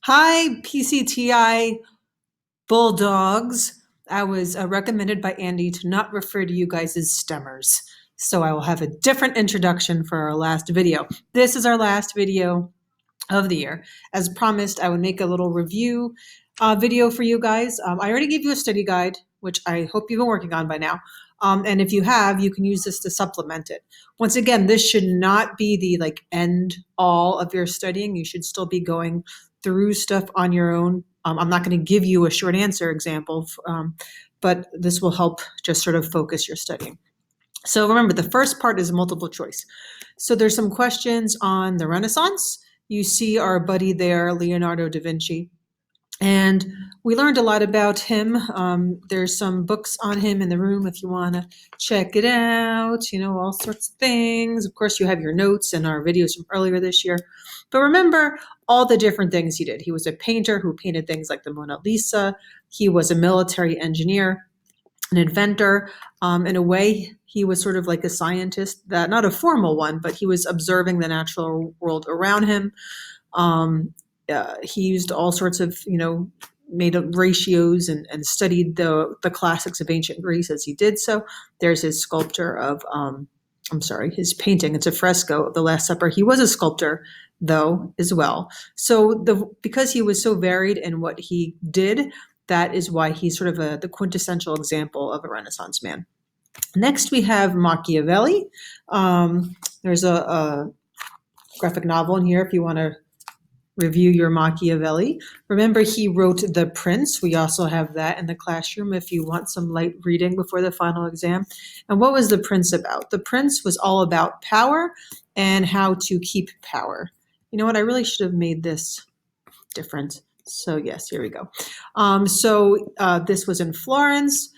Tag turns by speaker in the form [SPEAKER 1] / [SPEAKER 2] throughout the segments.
[SPEAKER 1] Hi, PCTI Bulldogs. I was recommended by Andy to not refer to you guys as stemmers. So I will have a different introduction for our last video. This is our last video of the year. As promised, I would make a little review video for you guys. I already gave you a study guide, which I hope you've been working on by now. And if you have, you can use this to supplement it. Once again, this should not be the end all of your studying. You should still be going through stuff on your own. I'm not going to give you a short answer example, but this will help just sort of focus your studying. So remember, the first part is multiple choice. So there's some questions on the Renaissance. You see our buddy there, Leonardo da Vinci. And we learned a lot about him. There's some books on him in the room if you want to check it out, all sorts of things. Of course, you have your notes and our videos from earlier this year. But remember all the different things he did. He was a painter who painted things like the Mona Lisa. He was a military engineer, an inventor. In a way, he was sort of like a scientist, not a formal one, but he was observing the natural world around him. He used all sorts of, made up ratios and studied the classics of ancient Greece as he did so. There's his sculpture of, his painting. It's a fresco of the Last Supper. He was a sculptor, though, as well. So because he was so varied in what he did, that is why he's sort of the quintessential example of a Renaissance man. Next, we have Machiavelli. There's a graphic novel in here if you want to review your Machiavelli. Remember, he wrote The Prince. We also have that in the classroom if you want some light reading before the final exam. And what was The Prince about? The Prince was all about power and how to keep power. You know what? I really should have made this different. So yes, here we go. This was in Florence.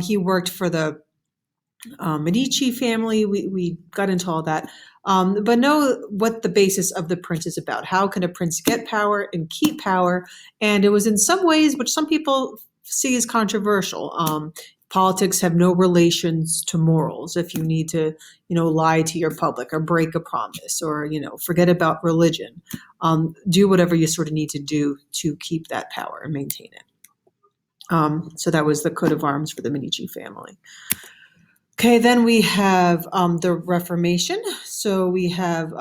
[SPEAKER 1] He worked for the Medici family. We got into all that. But know what the basis of the prince is about. How can a prince get power and keep power? And it was in some ways, which some people see as controversial. Politics have no relations to morals. If you need to, lie to your public or break a promise or, forget about religion, do whatever you sort of need to do to keep that power and maintain it. So that was the coat of arms for the Medici family. Okay, then we have the Reformation. So we have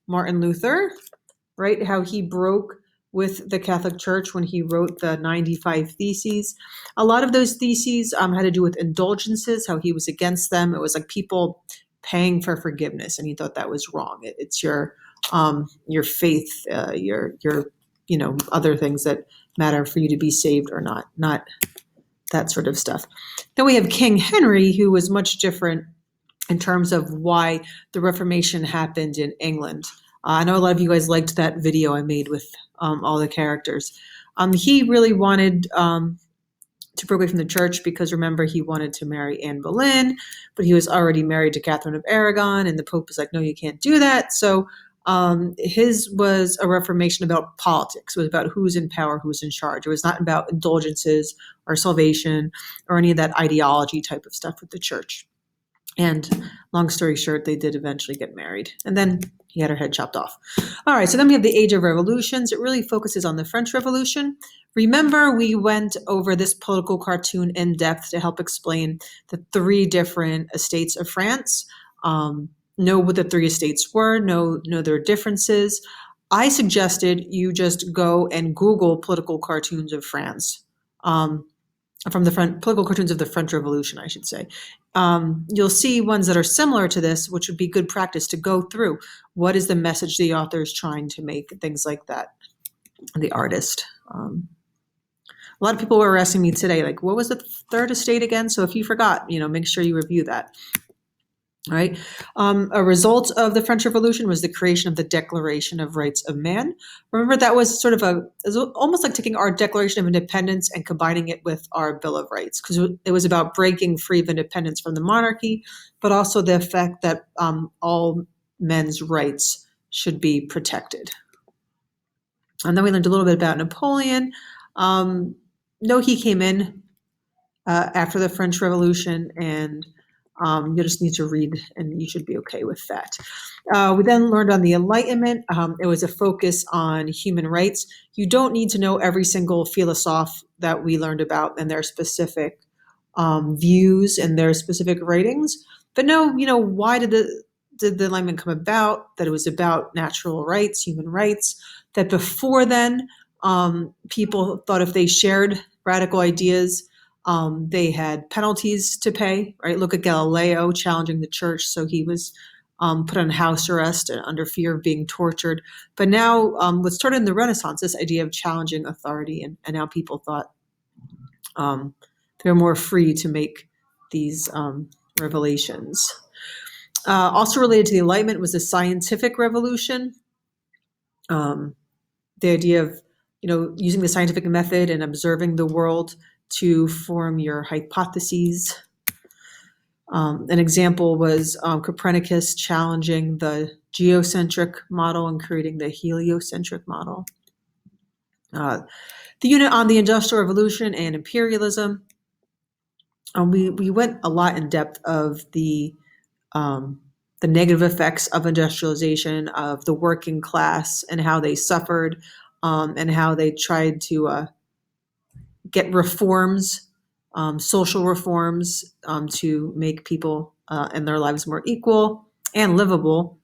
[SPEAKER 1] Martin Luther, right? How he broke with the Catholic Church when he wrote the 95 Theses. A lot of those theses had to do with indulgences, how he was against them. It was like people paying for forgiveness, and he thought that was wrong. It's your faith, your other things that matter for you to be saved or not that sort of stuff. Then we have King Henry, who was much different in terms of why the Reformation happened in England. I know a lot of you guys liked that video I made with all the characters. He really wanted to break away from the church because, remember, he wanted to marry Anne Boleyn, but he was already married to Catherine of Aragon, and the Pope was like, no, you can't do that. So his was a reformation about politics. It was about who's in power, who's in charge. It was not about indulgences or salvation or any of that ideology type of stuff with the church. And long story short, they did eventually get married. And then he had her head chopped off. All right, so then we have the Age of Revolutions. It really focuses on the French Revolution. Remember, we went over this political cartoon in depth to help explain the three different estates of France. Know what the three estates were, know their differences. I suggested you just go and Google political cartoons of France, from the political cartoons of the French Revolution, I should say. You'll see ones that are similar to this, which would be good practice to go through. What is the message the author is trying to make? Things like that, the artist. A lot of people were asking me today, like, what was the third estate again? So if you forgot, make sure you review that. All right. A result of the French Revolution was the creation of the Declaration of Rights of Man. Remember, that was sort of almost like taking our Declaration of Independence and combining it with our Bill of Rights, because it was about breaking free of independence from the monarchy, but also the fact that all men's rights should be protected. And then we learned a little bit about Napoleon. No, he came in after the French Revolution, and You just need to read, and you should be okay with that. We then learned on the Enlightenment. It was a focus on human rights. You don't need to know every single philosophe that we learned about and their specific views and their specific writings, but know, why did the Enlightenment come about? That it was about natural rights, human rights. That before then, people thought if they shared radical ideas, they had penalties to pay, right? Look at Galileo challenging the church, so he was put on house arrest and under fear of being tortured. But now, what started in the Renaissance, this idea of challenging authority, and now people thought they're more free to make these revelations. Also related to the Enlightenment was the scientific revolution. The idea of using the scientific method and observing the world to form your hypotheses. An example was Copernicus challenging the geocentric model and creating the heliocentric model. The unit on the Industrial Revolution and imperialism. We went a lot in depth of the negative effects of industrialization, of the working class, and how they suffered, and how they tried to get reforms, social reforms, to make people and their lives more equal and livable.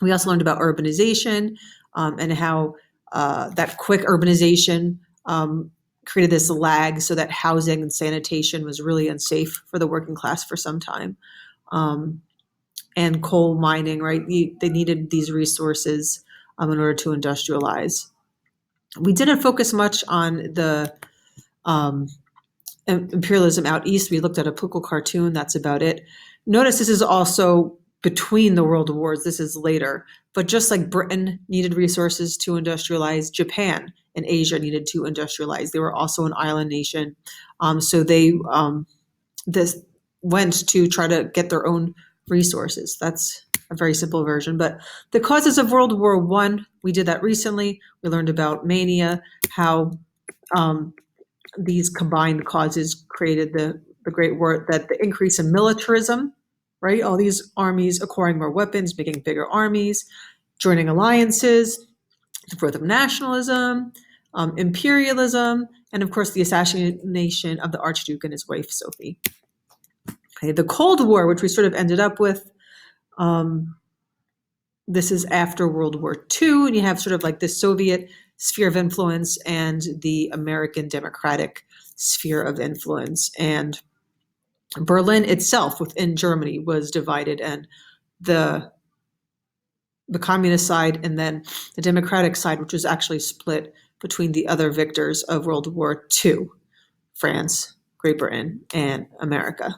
[SPEAKER 1] We also learned about urbanization, and how that quick urbanization created this lag, so that housing and sanitation was really unsafe for the working class for some time. And coal mining, right? They needed these resources in order to industrialize. We didn't focus much on the imperialism out east. We looked at a political cartoon. That's about it. Notice this is also between the world wars. This is later. But just like Britain needed resources to industrialize, Japan and Asia needed to industrialize. They were also an island nation. So they went to try to get their own resources. That's a very simple version. But the causes of World War I, we did that recently. We learned about mania, how these combined causes created the Great War, that the increase in militarism, right? All these armies acquiring more weapons, making bigger armies, joining alliances, the growth of nationalism, imperialism, and of course the assassination of the Archduke and his wife, Sophie. Okay, the Cold War, which we sort of ended up with, this is after World War II, and you have sort of like the Soviet sphere of influence and the American democratic sphere of influence. And Berlin itself within Germany was divided, and the communist side and then the democratic side, which was actually split between the other victors of World War II, France, Great Britain, and America.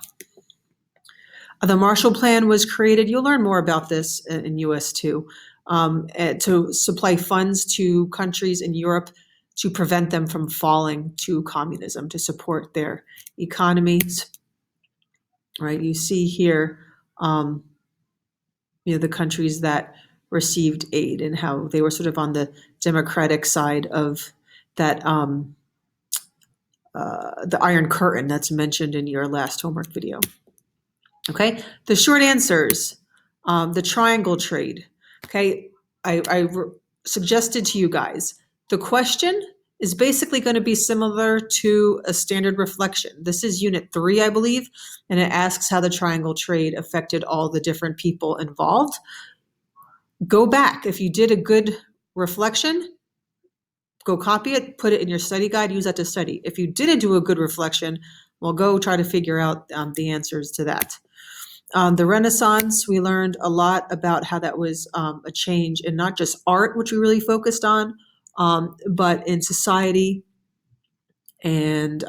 [SPEAKER 1] The Marshall Plan was created. You'll learn more about this in US too, to supply funds to countries in Europe to prevent them from falling to communism, to support their economies. Right? You see here, the countries that received aid and how they were sort of on the democratic side of that, the Iron Curtain that's mentioned in your last homework video. Okay, the short answers, the triangle trade. Okay, I suggested to you guys, the question is basically going to be similar to a standard reflection. This is unit 3, I believe, and it asks how the triangle trade affected all the different people involved. Go back. If you did a good reflection, go copy it, put it in your study guide, use that to study. If you didn't do a good reflection, well, go try to figure out the answers to that. The Renaissance, we learned a lot about how that was a change in not just art, which we really focused on, but in society and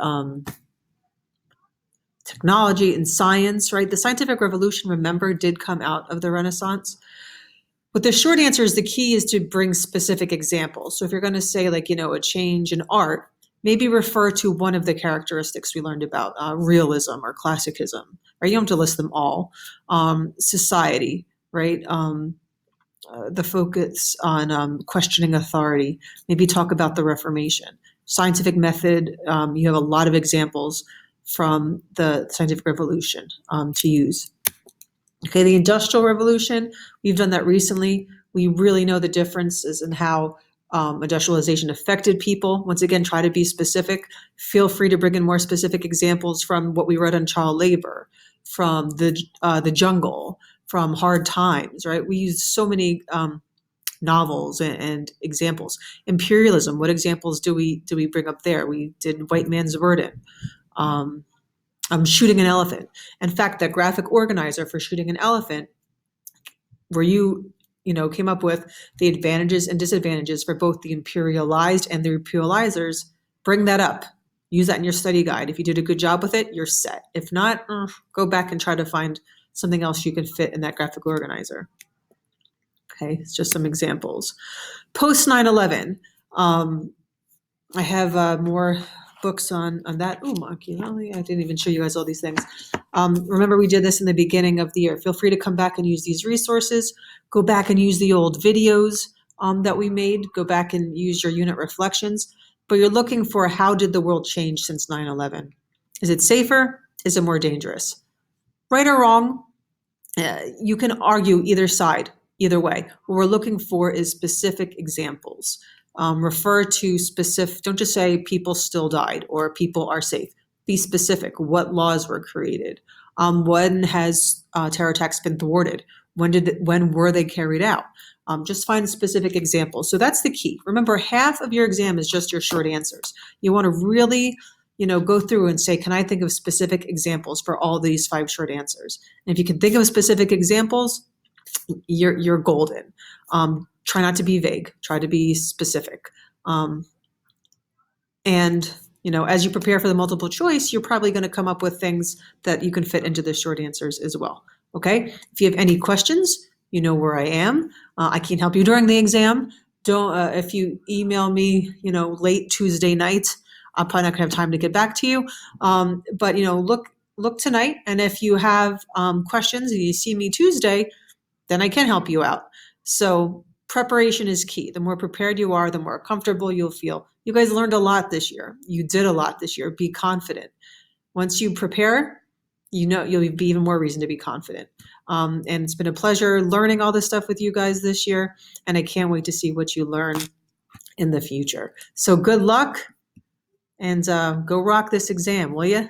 [SPEAKER 1] technology and science, right? The scientific revolution, remember, did come out of the Renaissance. But the short answer is the key is to bring specific examples. So if you're going to say like, a change in art, maybe refer to one of the characteristics we learned about, realism or classicism, right? You don't have to list them all. Society, right? The focus on questioning authority. Maybe talk about the Reformation. Scientific method, you have a lot of examples from the scientific revolution to use. Okay, the Industrial Revolution, we've done that recently. We really know the differences in how industrialization affected people. Once again, try to be specific. Feel free to bring in more specific examples from what we read on child labor, from the jungle, from hard times. Right? We use so many novels and examples. Imperialism. What examples do we bring up there? We did White Man's Burden. Um, Shooting an elephant. In fact, that graphic organizer for shooting an elephant, where came up with the advantages and disadvantages for both the imperialized and the imperializers, bring that up. Use that in your study guide. If you did a good job with it, you're set. If not, go back and try to find something else you can fit in that graphic organizer. Okay, it's just some examples. Post 9/11, I have more books on that. Oh, Machiavelli, I didn't even show you guys all these things. Remember, we did this in the beginning of the year. Feel free to come back and use these resources. Go back and use the old videos that we made. Go back and use your unit reflections. But you're looking for, how did the world change since 9/11? Is it safer? Is it more dangerous? Right or wrong? You can argue either side, either way. What we're looking for is specific examples. Refer to specific, don't just say people still died or people are safe. Be specific. What laws were created? When has terror attacks been thwarted? When were they carried out? Just find specific examples. So that's the key. Remember, half of your exam is just your short answers. You want to really go through and say, can I think of specific examples for all these 5 short answers? And if you can think of specific examples, you're golden. Try not to be vague. Try to be specific. And as you prepare for the multiple choice, you're probably going to come up with things that you can fit into the short answers as well. Okay. If you have any questions, you know where I am. I can't help you during the exam. Don't. If you email me, late Tuesday night, I'm probably not going to have time to get back to you. But look tonight, and if you have questions and you see me Tuesday, then I can help you out. So preparation is key. The more prepared you are, the more comfortable you'll feel. You guys learned a lot this year. You did a lot this year. Be confident. Once you prepare, you'll be even more reason to be confident. And it's been a pleasure learning all this stuff with you guys this year, and I can't wait to see what you learn in the future. So good luck, and go rock this exam, will you?